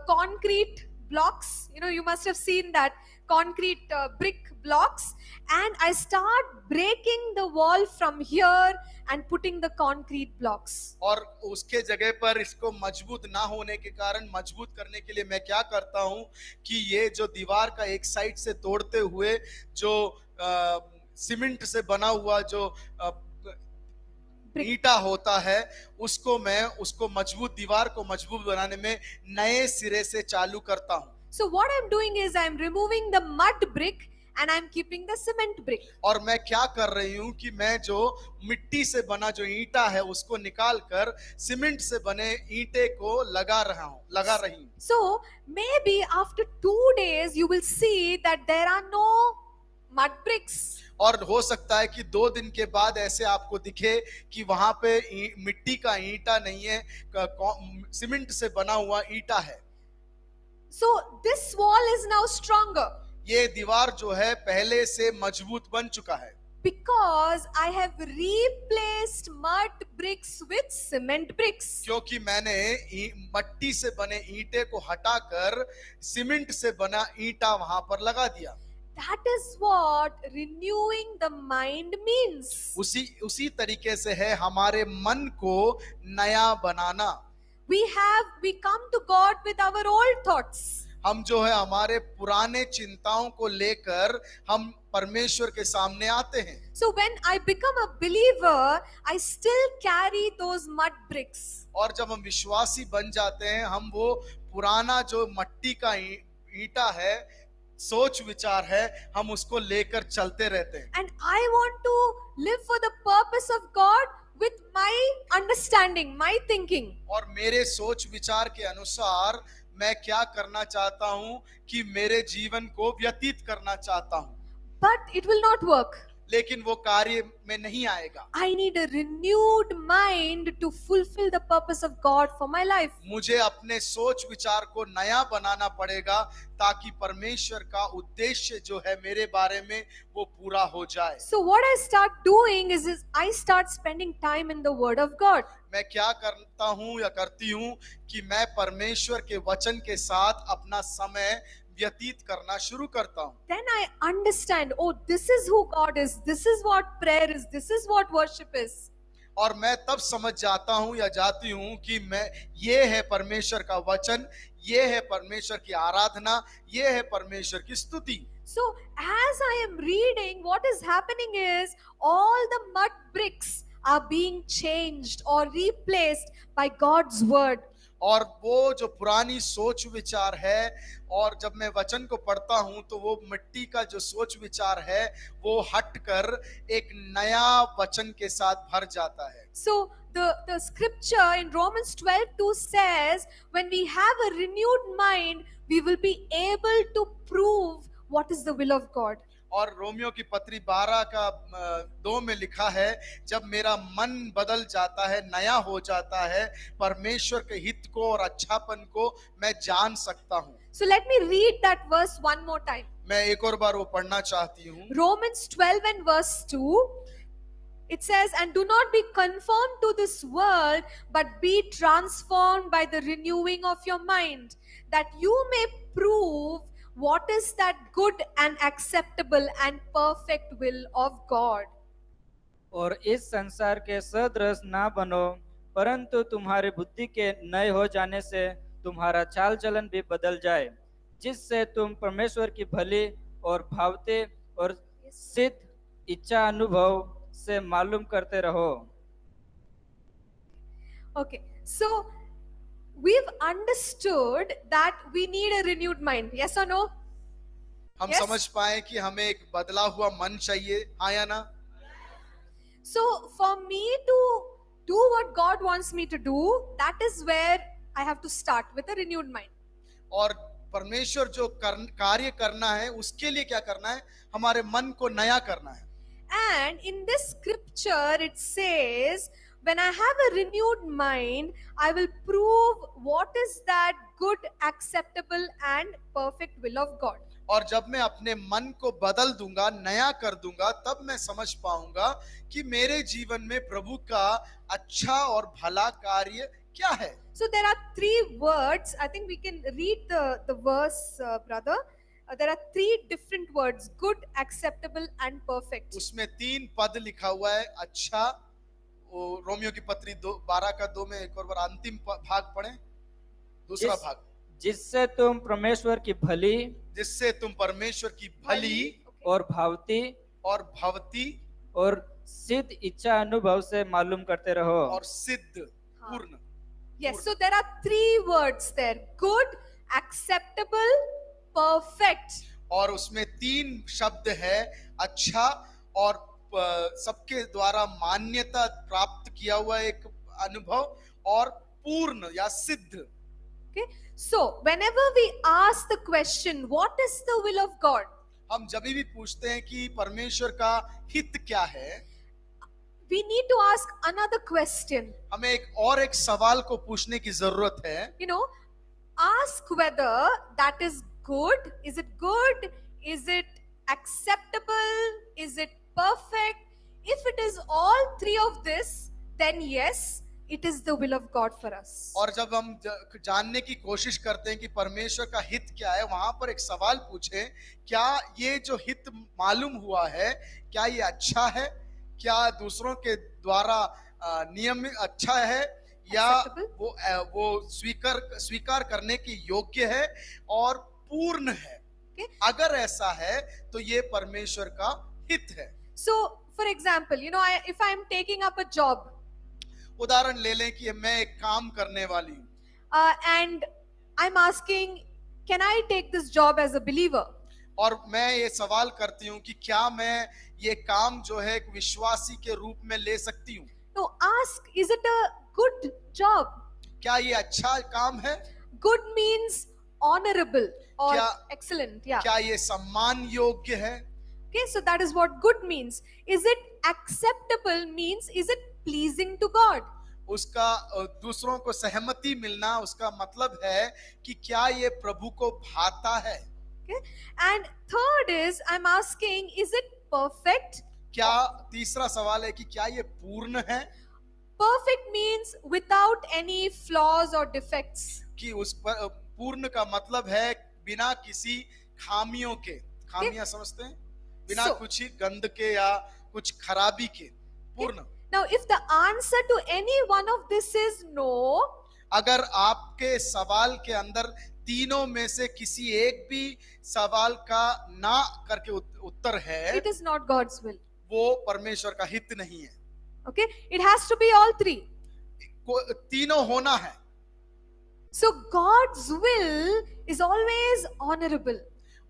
concrete blocks, you must have seen that concrete brick blocks, and I start breaking the wall from here and putting the concrete blocks.
और उसके जगह पर इसको मजबूत ना होने के कारण मजबूत करने के लिए मैं क्या करता हूं कि ये जो दीवार का एक साइड से तोड़ते हुए जो सीमेंट से बना हुआ जो ईंटा होता है उसको मजबूत दीवार को मजबूत बनाने में नए सिरे से चालू करता हूं।
So what I'm doing is I'm removing the mud brick and I'm keeping the cement brick.
और मैं क्या कर रही हूं कि मैं जो मिट्टी से बना जो ईंटा है उसको निकाल कर सीमेंट से बने ईंटे को लगा रही हूं।
So maybe after 2 days you will see that there are no mud bricks.
और हो सकता है कि 2 दिन के बाद ऐसे आपको दिखे कि वहां पे मिट्टी का ईंटा नहीं है, सीमेंट से बना हुआ ईंटा है।
So this wall is now stronger
ये दीवार जो है पहले से मजबूत बन चुका है
because I have replaced mud bricks with cement bricks.
क्योंकि मैंने मट्टी से बने ईंटे को हटाकर सीमेंट से बना ईंटा वहां पर लगा दिया।
That is what renewing the mind means.
उसी तरीके से है हमारे मन को नया बनाना।
We come to God with our old thoughts.
हम जो है हमारे पुराने चिंताओं को लेकर हम परमेश्वर के सामने आते हैं।
So when I become a believer, I still carry those mud bricks.
और जब हम विश्वासी बन जाते हैं, हम वो पुराना जो मट्टी का ईंटा है, सोच विचार है, हम उसको लेकर चलते रहते हैं।
And I want to live for the purpose of God with my understanding, my thinking.
और मेरे सोच विचार के अनुसार मैं क्या करना चाहता हूं कि मेरे जीवन को व्यतीत करना चाहता हूं,
But it will not work.
लेकिन वो कार्य में नहीं आएगा।
I need a renewed mind to fulfill the purpose of God for my life.
मुझे अपने सोच विचार को नया बनाना पड़ेगा ताकि परमेश्वर का उद्देश्य जो है मेरे बारे में वो पूरा हो जाए।
So what I start doing is I start spending time in the Word of God.
मैं क्या करता हूं या करती हूं कि मैं परमेश्वर के वचन के साथ अपना समय व्यतीत करना शुरू करता हूं।
Then I understand, oh, this is who God is, this is what prayer is, this is what worship is.
और मैं तब समझ जाता हूं या जाती हूं कि मैं ये है परमेश्वर का वचन, ये है परमेश्वर की आराधना, ये है परमेश्वर की स्तुति।
So as I am reading, what is happening is all the mud bricks are being changed or replaced by God's word.
और वो जो पुरानी सोच विचार है, और जब मैं वचन को पढ़ता हूं तो वो मिट्टी का जो सोच विचार है वो हटकर एक नया वचन के साथ भर जाता है।
So the scripture in Romans 12:2 says, when we have a renewed mind, we will be able to prove what is the will of God.
और रोमियो की पत्री 12 का 2 में लिखा है, जब मेरा मन बदल जाता है, नया हो जाता है, परमेश्वर के हित को और अच्छापन को मैं जान सकता हूँ।
So let me read that verse one more time.
मैं एक और बार वो पढ़ना चाहती हूँ।
Romans 12 and verse 2, it says, and do not be conformed to this world, but be transformed by the renewing of your mind, that you may prove what is that good and acceptable and perfect will of God.
और इस संसार के सदृश ना बनो, परंतु तुम्हारी बुद्धि के नए हो जाने से तुम्हारा चाल चलन भी बदल जाए, जिससे तुम परमेश्वर की भली और भावते और सिद्ध इच्छा अनुभव से मालूम करते रहो।
Okay, so we've understood that we need a renewed mind. Yes or no?
हम
Yes.
समझ पाए कि हमें एक बदला हुआ मन चाहिए, हाँ या ना?
So for me to do what God wants me to do, that is where I have to start with a renewed mind.
और परमेश्वर जो कार्य करना है उसके लिए क्या करना है? हमारे मन को नया करना है।
And in this scripture it says, when I have a renewed mind, I will prove what is that good, acceptable and perfect will of God.
और जब मैं अपने मन को बदल दूंगा, नया कर दूंगा, तब मैं समझ पाऊंगा कि मेरे जीवन में प्रभु का अच्छा और भला कार्य क्या है।
So there are three words. I think we can read the verse, brother. There are three different words: good, acceptable and perfect.
उसमें 3 पद लिखा हुआ है, अच्छा। वो रोमियो की पत्री 12 का 2 में एक और बार अंतिम भाग पढ़ें, दूसरा भाग।
जिससे तुम परमेश्वर की भली,
जिससे तुम परमेश्वर की भली
और भावती
और
सिद्ध इच्छा अनुभव से मालूम करते रहो।
और सिद्ध पूर्ण।
Yes, so there are three words there: good, acceptable, perfect.
और उसमें 3 शब्द है, अच्छा और सबके द्वारा मान्यता प्राप्त किया हुआ एक अनुभव, और पूर्ण या सिद्ध।
Okay, so whenever we ask the question, what is the will of God?
हम जब भी पूछते हैं कि परमेश्वर का हित क्या है,
We need to ask another question.
हमें एक सवाल को पूछने की जरूरत है।
You know, ask whether that is good. Is it good? Is it acceptable? Is it perfect? If it is all three of this, then yes, it is the will of God for us.
और जब हम जानने की कोशिश करते हैं कि परमेश्वर का हित क्या है, वहां पर एक सवाल पूछें, क्या ये जो हित मालूम हुआ है, क्या ये अच्छा है, क्या दूसरों के द्वारा नियम अच्छा है, या
Acceptable?
वो स्वीकार करने के योग्य है और पूर्ण है।
Okay.
अगर ऐसा है तो ये परमेश्वर का हित है।
So, for example, if I am taking up a job,
उदाहरण ले लें कि मैं एक काम करने वाली हूँ
and I'm asking, can I take this job as a believer?
और मैं ये सवाल करती हूँ कि क्या मैं ये काम जो है एक विश्वासी के रूप में ले सकती हूँ।
No, ask, is it a good job?
क्या ये अच्छा काम है?
Good means honorable or excellent. Yeah.
क्या ये सम्मान योग्य है?
Okay, so that is what good means. Is it acceptable means, is it pleasing to God?
उसका दूसरों को सहमति मिलना, उसका मतलब है कि क्या ये प्रभु को भाता है।
Okay, and third is, I'm asking, is it perfect?
क्या तीसरा सवाल है कि क्या ये पूर्ण है।
Perfect means without any flaws or defects.
कि उस पर पूर्ण का मतलब है बिना किसी खामियों के, खामियां समझते हैं, बिना कुछ गंध के या कुछ खराबी के, पूर्ण।
Now, if the answer to any one of this is no,
अगर आपके सवाल के अंदर तीनों में से किसी एक भी सवाल का ना करके उत्तर है,
it is not God's will.
वो परमेश्वर का हित नहीं है।
Okay, it has to be all three.
तीनों होना है।
So God's will is always honorable.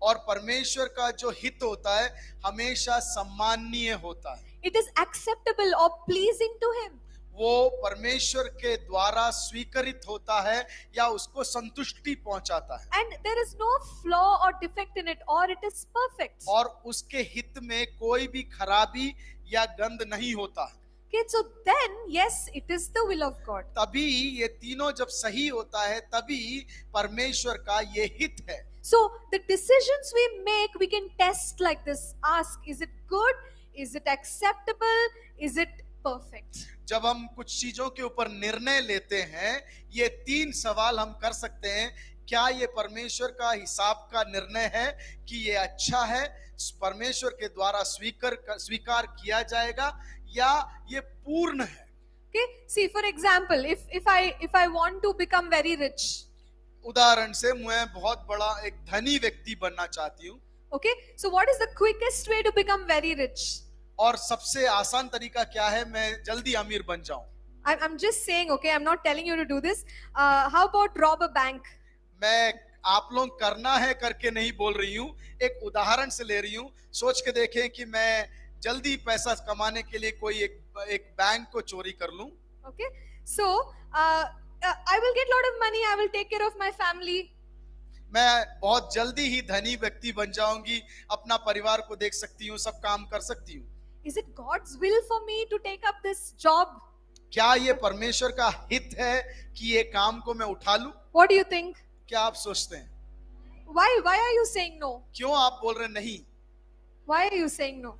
और परमेश्वर का जो हित होता है हमेशा सम्माननीय होता है।
It is acceptable or pleasing to him.
वो परमेश्वर के द्वारा स्वीकृत होता है या उसको संतुष्टि पहुंचाता है।
And there is no flaw or defect in it, or it is perfect.
और उसके हित में कोई भी खराबी या गंध नहीं होता है।
Okay, so then yes, it is the will of God.
तभी ये तीनों जब सही होता है तभी परमेश्वर का ये हित है।
So the decisions we make, we can test like this. Ask, is it good? Is it acceptable? Is it perfect?
जब हम कुछ चीजों के ऊपर निर्णय लेते हैं, ये तीन सवाल हम कर सकते हैं। क्या ये परमेश्वर का हिसाब का निर्णय है कि ये अच्छा है, परमेश्वर के द्वारा स्वीकार किया जाएगा, या ये पूर्ण है।
Okay, see, for example, if I want to become very rich,
उदाहरण से मैं बहुत बड़ा एक धनी व्यक्ति बनना चाहती हूँ।
okay, so what is the quickest way to become very rich?
और सबसे आसान तरीका क्या है मैं जल्दी अमीर बन जाऊं?
I'm just saying, okay, I'm not telling you to do this. How about rob a bank?
मैं आप लोग करना है करके नहीं बोल रही हूँ, एक उदाहरण से ले रही हूँ। सोच के देखें कि मैं जल्दी पैसा कमाने के लिए कोई एक बैंक को चोरी कर लूं।
Okay, so I will get lot of money. I will take care of my family.
मैं बहुत जल्दी ही धनी व्यक्ति बन जाऊंगी, अपना परिवार को देख सकती हूँ, सब काम कर सकती हूँ।
Is it God's will for me to take up this job?
क्या ये परमेश्वर का हित है कि ये काम को मैं उठा लूं?
What do you think?
क्या आप सोचते हैं?
Why are you saying no?
क्यों आप बोल रहे नहीं?
Why are you saying no?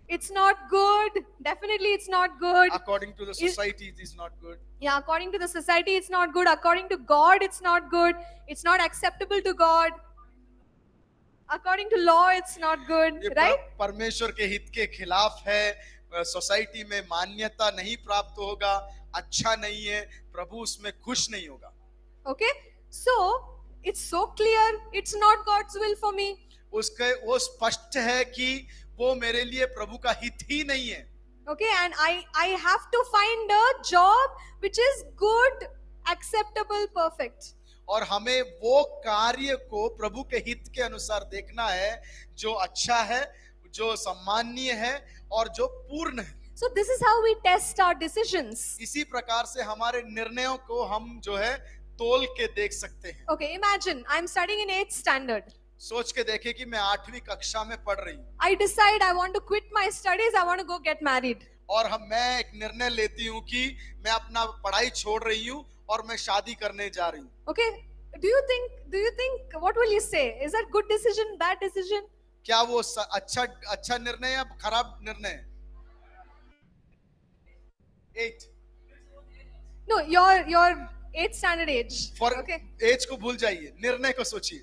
It's not good. Definitely it's not good.
According to the society, it is not good.
Yeah, according to the society, it's not good. According to God, it's not good. It's not acceptable to God. According to law, it's not good, right?
परमेश्वर के हित के खिलाफ है, society में मान्यता नहीं प्राप्त होगा, अच्छा नहीं है, प्रभु उसमें खुश नहीं होगा।
Okay, so it's so clear. It's not God's will for me.
उसके वो स्पष्ट है कि वो मेरे लिए प्रभु का हित ही नहीं है।
Okay, and I have to find a job which is good, acceptable, perfect.
और हमें वो कार्य को प्रभु के हित के अनुसार देखना है जो अच्छा है, जो सम्माननीय है और जो पूर्ण है।
So this is how we test our decisions.
इसी प्रकार से हमारे निर्णयों को हम जो है तोल के देख सकते हैं।
Okay, imagine I'm studying in 8th standard.
सोच के देखें कि मैं 8वीं कक्षा में पढ़ रही हूँ।
I decide I want to quit my studies. I want to go get married.
और मैं एक निर्णय लेती हूँ कि मैं अपना पढ़ाई छोड़ रही हूँ और मैं शादी करने जा रही हूँ।
Okay, do you think what will you say? Is that good decision, bad decision?
क्या वो अच्छा निर्णय या खराब निर्णय है? 8
No, your 8th standard age.
For
Okay.
Age को भूल जाइए, निर्णय को सोचिए,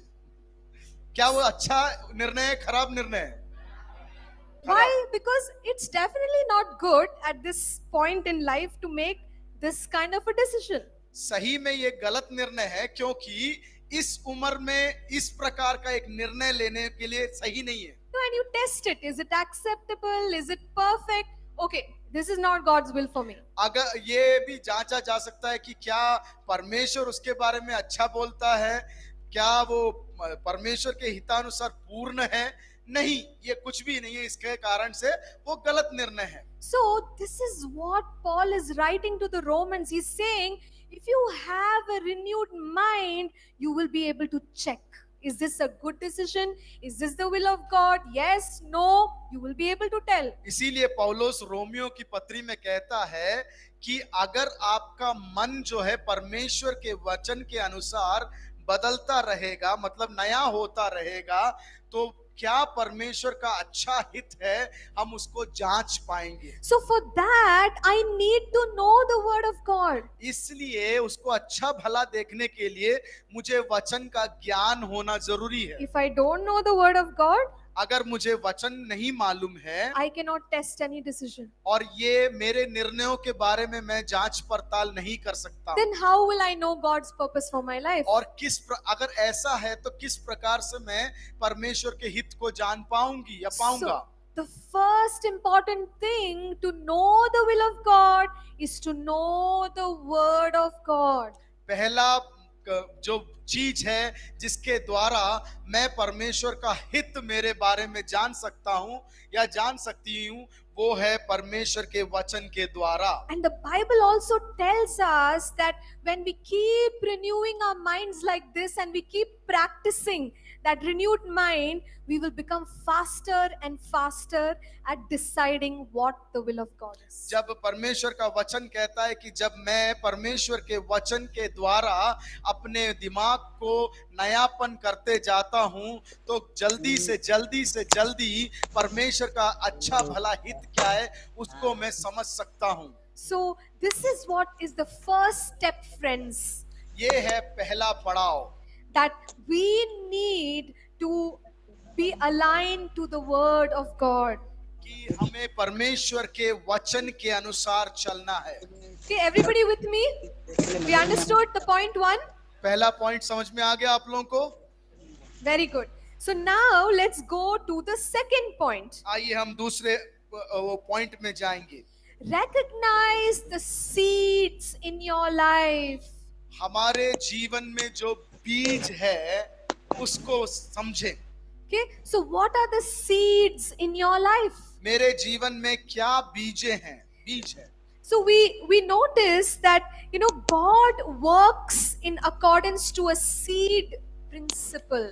क्या वो अच्छा निर्णय है, खराब निर्णय है?
Why? Because it's definitely not good at this point in life to make this kind of a decision.
सही में ये गलत निर्णय है, क्योंकि इस उम्र में इस प्रकार का एक निर्णय लेने के लिए सही नहीं है।
No, and you test it. Is it acceptable? Is it perfect? Okay, this is not God's will for me.
अगर ये भी जांचा जा सकता है कि क्या परमेश्वर उसके बारे में अच्छा बोलता है, क्या वो परमेश्वर के हितानुसार पूर्ण है? नहीं, ये कुछ भी नहीं है, इसके कारण से वो गलत निर्णय है।
So, this is what Paul is writing to the Romans. He's saying, if you have a renewed mind, you will be able to check. Is this a good decision? Is this the will of God? Yes, no, you will be able to tell.
इसीलिए पौलुस Romeo की पत्री में कहता है कि अगर आपका मन जो है परमेश्वर के वचन के अनुसार बदलता रहेगा, मतलब नया होता रहेगा, तो क्या परमेश्वर का अच्छा हित है, हम उसको जांच पाएंगे।
So, for that, I need to know the word of God.
इसलिए उसको अच्छा भला देखने के लिए मुझे वचन का ज्ञान होना जरूरी है।
If I don't know the word of God,
अगर मुझे वचन नहीं मालूम है
I cannot test any decision.
और ये मेरे निर्णयों के बारे में मैं जांच पड़ताल नहीं कर सकता,
Then how will I know God's purpose for my life?
और अगर ऐसा है तो किस प्रकार से मैं परमेश्वर के हित को जान पाऊंगी या पाऊंगा।
So, the first important thing to know the will of God is to know the word of God.
पहला जो चीज है जिसके द्वारा मैं परमेश्वर का हित मेरे बारे में जान सकता हूं या जान सकती हूं, वो है परमेश्वर के वचन के द्वारा।
And the Bible also tells us that when we keep renewing our minds like this and we keep practicing that renewed mind, we will become faster and faster at deciding what the will of God is.
जब परमेश्वर का वचन कहता है कि जब मैं परमेश्वर के वचन के द्वारा अपने दिमाग को नयापन करते जाता हूं, तो जल्दी से जल्दी परमेश्वर का अच्छा भला हित क्या है उसको मैं समझ सकता हूं।
So, this is what is the first step, friends,
ये है पहला पड़ाव,
that we need to be aligned to the word of God.
कि हमें परमेश्वर के वचन के अनुसार चलना है।
Okay, everybody with me? We understood the point 1?
पहला पॉइंट समझ में आ गया आप लोगों को?
Very good. So now let's go to the second point.
आइए हम दूसरे पॉइंट में जाएंगे।
Recognize the seeds in your life.
हमारे जीवन में जो बीज है उसको समझें।
Okay, so what are the seeds in your life?
मेरे जीवन में क्या बीज है।
So we notice that God works in accordance to a seed principle.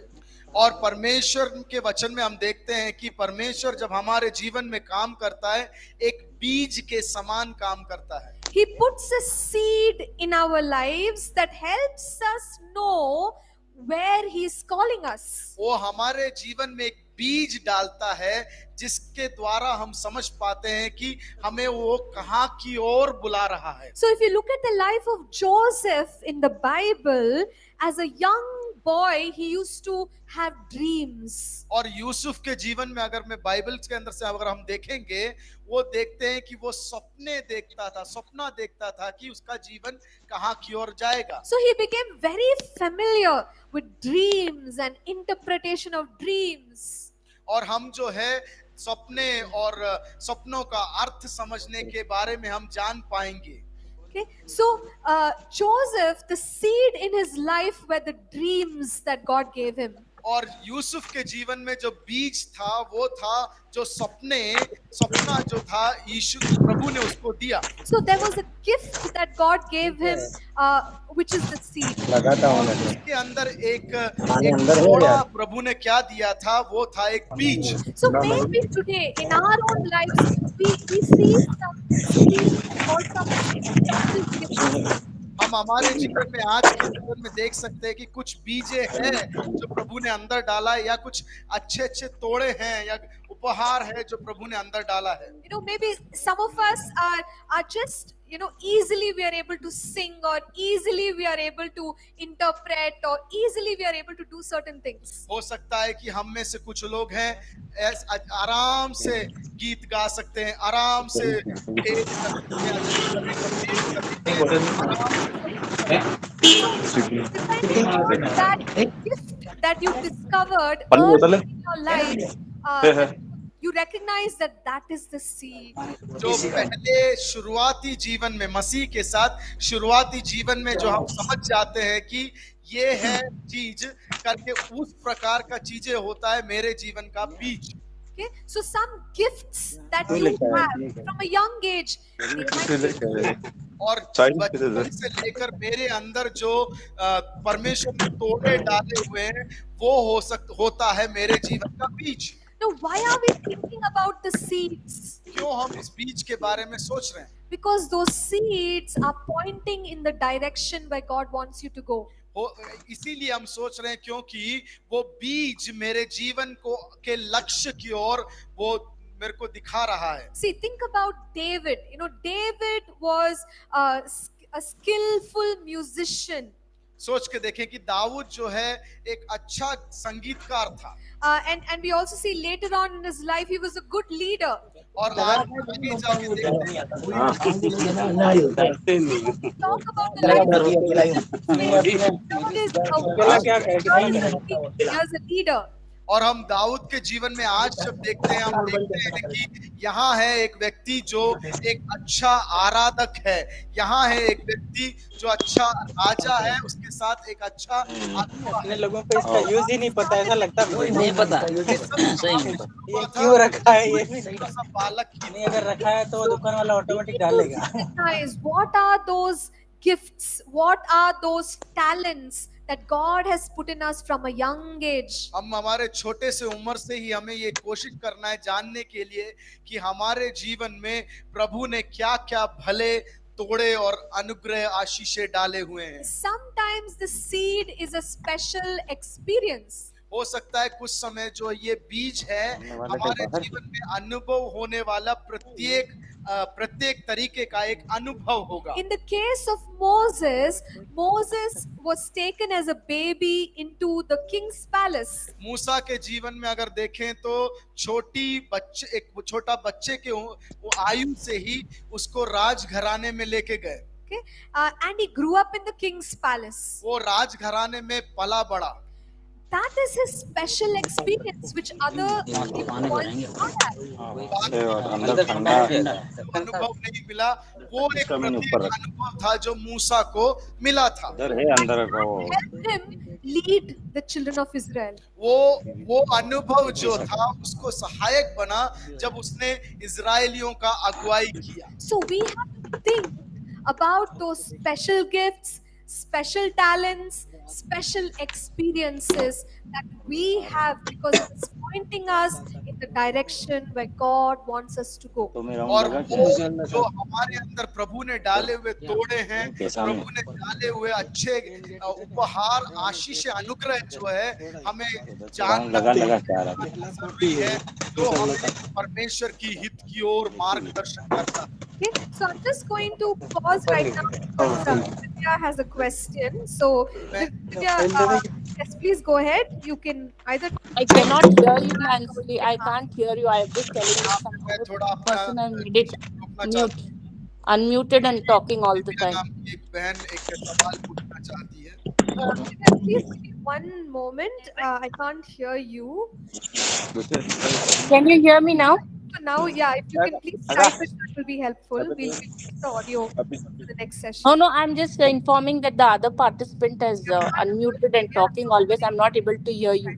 और परमेश्वर के वचन में हम देखते हैं कि परमेश्वर जब हमारे जीवन में काम करता है, एक बीज के समान काम करता है।
He puts a seed in our lives that helps us know where he is calling us.
वो हमारे जीवन में एक बीज डालता है जिसके द्वारा हम समझ पाते हैं कि हमें वो कहाँ की ओर बुला रहा है।
So if you look at the life of Joseph in the Bible, as a young boy, he used to have dreams.
और यूसुफ के जीवन में अगर मैं बाइबल के अंदर से अगर हम देखेंगे, वो देखते हैं कि वो सपना देखता था कि उसका जीवन कहाँ की ओर जाएगा।
So he became very familiar with dreams and interpretation of dreams.
और हम जो है सपने और सपनों का अर्थ समझने के बारे में हम जान पाएंगे।
Okay, so Joseph, the seed in his life were the dreams that God gave him.
और यूसुफ के जीवन में जो बीज था वो था जो सपना जो था यीशु प्रभु ने उसको दिया।
So there was a gift that God gave him, which is the seed.
उसके अंदर एक थोड़ा प्रभु ने क्या दिया था, वो था एक बीज।
So maybe today in our own lives we see some seeds or some
हम हमारे जीवन में आज के जीवन में देख सकते हैं कि कुछ बीजे हैं जो प्रभु ने अंदर डाला है, या कुछ अच्छे तोड़े हैं, या उपहार है जो प्रभु ने अंदर डाला है।
You know, maybe some of us are just, you know, easily we are able to sing, or easily we are able to interpret, or easily we are able to do certain things.
हो सकता है कि हम में से कुछ लोग हैं आराम से गीत गा सकते हैं, आराम से तेज कर सकते हैं,
That gift that you discovered early in your life, you recognize that that is the seed.
जो पहले शुरुआती जीवन में मसीह के साथ शुरुआती जीवन में जो हम समझ जाते हैं कि ये है चीज करके, उस प्रकार का चीजें होता है मेरे जीवन का बीज।
Okay, so some gifts that you have from a young age, they might be
और बचपन से लेकर मेरे अंदर जो परमेश्वर ने तोड़े डाले हुए हैं वो होता है मेरे जीवन का बीज।
Now, why are we thinking about the seeds?
क्यों हम इस बीज के बारे में सोच रहे हैं?
Because those seeds are pointing in the direction where God wants you to go.
इसीलिए हम सोच रहे हैं क्योंकि वो बीज मेरे जीवन को के लक्ष्य की ओर वो मेरे को दिखा रहा है।
See, think about David. You know, David was a skillful musician.
सोच के देखें कि दाऊद जो है एक अच्छा संगीतकार था।
And we also see later on in his life he was a good leader.
और आगे जाके देखते हैं
Talk about the life of David as a leader.
और हम दाऊद के जीवन में आज जब देखते हैं हम देखते हैं कि यहाँ है एक व्यक्ति जो एक अच्छा आराधक है, यहाँ है एक व्यक्ति जो अच्छा राजा है, उसके साथ एक अच्छा
अपने लोगों को इसका यूज ही नहीं पता, ऐसा लगता है
नहीं पता
ये क्यों रखा है, ये
सब बालक
नहीं अगर रखा है तो वो दुकान वाला ऑटोमेटिक डालेगा।
Guys, what are those gifts? What are those talents that God has put in us from a young age?
हम हमारे छोटे से उम्र से ही हमें ये कोशिश करना है जानने के लिए कि हमारे जीवन में प्रभु ने क्या क्या भले तोड़े और अनुग्रह आशीषें डाले हुए हैं।
Sometimes the seed is a special experience.
हो सकता है कुछ समय जो ये बीज है हमारे जीवन में अनुभव होने वाला प्रत्येक तरीके का एक अनुभव होगा।
In the case of Moses, Moses was taken as a baby into the king's palace.
मूसा के जीवन में अगर देखें तो एक छोटा बच्चे के वो आयु से ही उसको राजघराने में लेके गए।
Okay, and he grew up in the king's palace.
वो राजघराने में पला बड़ा।
That is his special experience, which other people not have.
अनुभव नहीं मिला, वो एक अनुभव था जो मूसा को मिला था।
Helped him lead the children of Israel.
वो अनुभव जो था उसको सहायक बना जब उसने इजरायलियों का अगुवाई किया।
So we have to think about those special gifts, special talents, special experiences that we have, because it's pointing us in the direction where God wants us to go.
और वो जो हमारे अंदर प्रभु ने डाले हुए तोड़े हैं, प्रभु ने डाले हुए अच्छे उपहार आशीष अनुग्रह जो है हमें जानना जरूरी है, जो हमें परमेश्वर की हित की ओर मार्गदर्शन करता है।
Okay, so I'm just going to pause right now because Vidya has a question. So, Vidya, yes, please go ahead. You can either.
I cannot hear you, Nancy. I can't hear you. I'm just telling you some other person I made it unmuted and talking all the time.
एक बहन एक सवाल पूछना चाहती है।
Vidya, please give me one moment. I can't hear you.
Can you hear me now?
So now, yeah, if you can please type it, that will be helpful. We'll fix the audio for the next session.
No, I'm just informing that the other participant is unmuted and talking always. I'm not able to hear you.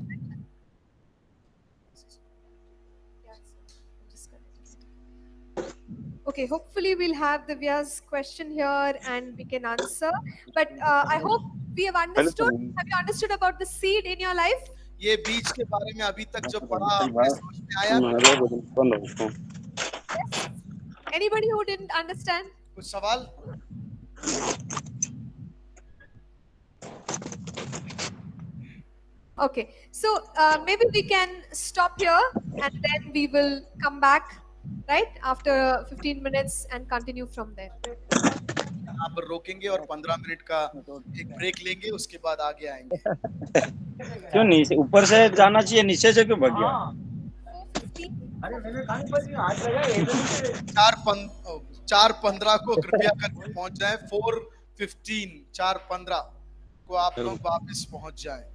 Okay, hopefully we'll have Divya's question here and we can answer. But I hope we have understood. Have you understood about the seed in your life?
ये बीज के बारे में अभी तक जो पढ़ा आपने समझ में आया?
Yes. Anybody who didn't understand?
कुछ सवाल?
Okay, so maybe we can stop here and then we will come back, right, after 15 minutes and continue from there.
यहाँ पर रोकेंगे और 15 मिनट का एक ब्रेक लेंगे, उसके बाद आगे आएंगे।
क्यों नीचे ऊपर से जाना चाहिए, नीचे से क्यों भाग गया?
4:15 को कृपया करके पहुंच जाए। 4:15 4:15 को आप लोग वापस पहुंच जाएं।